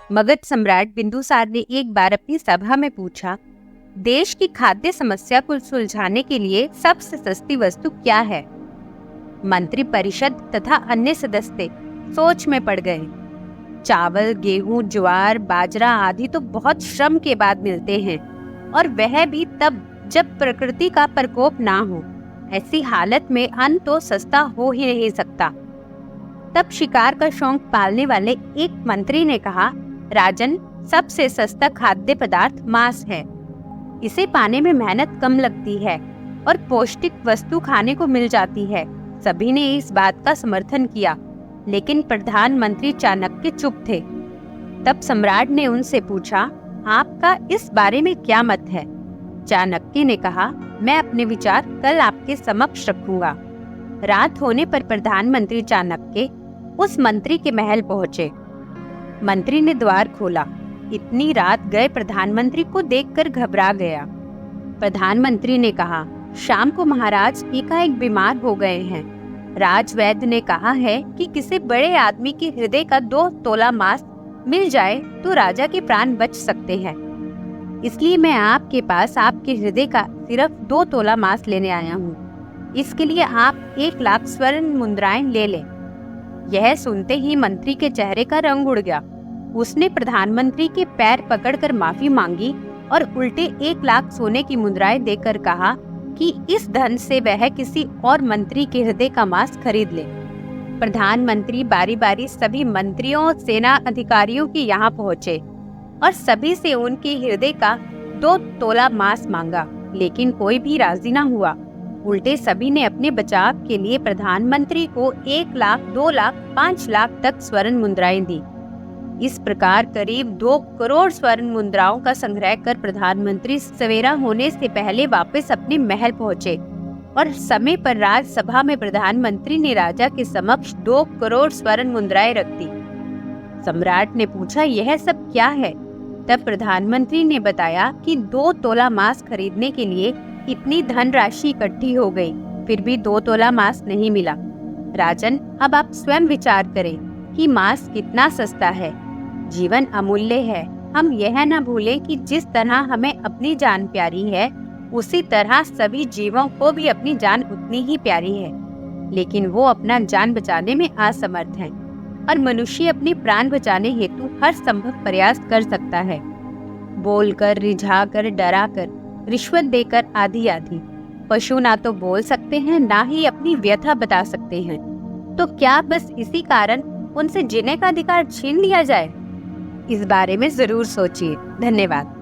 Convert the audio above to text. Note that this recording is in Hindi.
मगध सम्राट बिंदुसार ने एक बार अपनी सभा में पूछा, देश की खाद्य समस्या को सुलझाने के लिए सबसे सस्ती वस्तु क्या है? मंत्री परिषद तथा अन्य सदस्य सोच में पड़ गए। चावल, गेहूं, ज्वार, बाजरा आदि तो बहुत श्रम के बाद मिलते हैं, और वह भी तब जब प्रकृति का प्रकोप ना हो। ऐसी हालत में अन्न तो सस्ता हो ही नहीं सकता। तब शिकार का शौक पालने वाले एक मंत्री ने कहा, राजन, सबसे सस्ता खाद्य पदार्थ मांस है। इसे पाने में मेहनत कम लगती है और पौष्टिक वस्तु खाने को मिल जाती है। सभी ने इस बात का समर्थन किया, लेकिन प्रधानमंत्री चाणक्य चुप थे। तब सम्राट ने उनसे पूछा, आपका इस बारे में क्या मत है? चाणक्य ने कहा, मैं अपने विचार कल आपके समक्ष रखूंगा। रात होने पर प्रधानमंत्री चाणक्य उस मंत्री के महल पहुंचे। मंत्री ने द्वार खोला। इतनी रात गए प्रधानमंत्री को देखकर घबरा गया। प्रधानमंत्री ने कहा, शाम को महाराज एकाएक बीमार हो गए हैं। राजवैद्य ने कहा है कि किसी बड़े आदमी के हृदय का 2 तोला मांस मिल जाए तो राजा के प्राण बच सकते हैं। इसलिए मैं आपके पास आपके हृदय का सिर्फ 2 तोला मांस लेने आया हूँ। इसके लिए आप 1 लाख स्वर्ण मुद्राएं ले लें। यह सुनते ही मंत्री के चेहरे का रंग उड़ गया। उसने प्रधानमंत्री के पैर पकड़कर माफी मांगी और उल्टे 1 लाख सोने की मुद्राएं देकर कहा कि इस धन से वह किसी और मंत्री के हृदय का मांस खरीद ले। प्रधानमंत्री बारी बारी सभी मंत्रियों और सेना अधिकारियों के यहाँ पहुँचे और सभी से उनके हृदय का 2 तोला मांस मांगा, लेकिन कोई भी राजी न हुआ। उल्टे सभी ने अपने बचाव के लिए प्रधानमंत्री को 1 लाख, 2 लाख, 5 लाख तक स्वर्ण मुद्राएं दी। इस प्रकार करीब 2 करोड़ स्वर्ण मुद्राओं का संग्रह कर प्रधानमंत्री सवेरा होने से पहले वापस अपने महल पहुंचे और समय पर राजसभा में प्रधानमंत्री ने राजा के समक्ष 2 करोड़ स्वर्ण मुद्राएं रख दी। सम्राट ने पूछा, यह सब क्या है? तब प्रधानमंत्री ने बताया कि 2 तोला मांस खरीदने के लिए इतनी धनराशि इकट्ठी हो गई, फिर भी 2 तोला मांस नहीं मिला। राजन, अब आप स्वयं विचार करें कि मांस कितना सस्ता है। जीवन अमूल्य है। हम यह न भूलें कि जिस तरह हमें अपनी जान प्यारी है, उसी तरह सभी जीवों को भी अपनी जान उतनी ही प्यारी है, लेकिन वो अपना जान बचाने में असमर्थ हैं। और मनुष्य अपने प्राण बचाने हेतु हर संभव प्रयास कर सकता है, बोलकर, रिझाकर, डराकर, रिश्वत देकर, आदि आदि। पशु ना तो बोल सकते हैं, ना ही अपनी व्यथा बता सकते हैं, तो क्या बस इसी कारण उनसे जीने का अधिकार छीन लिया जाए? इस बारे में जरूर सोचिए। धन्यवाद।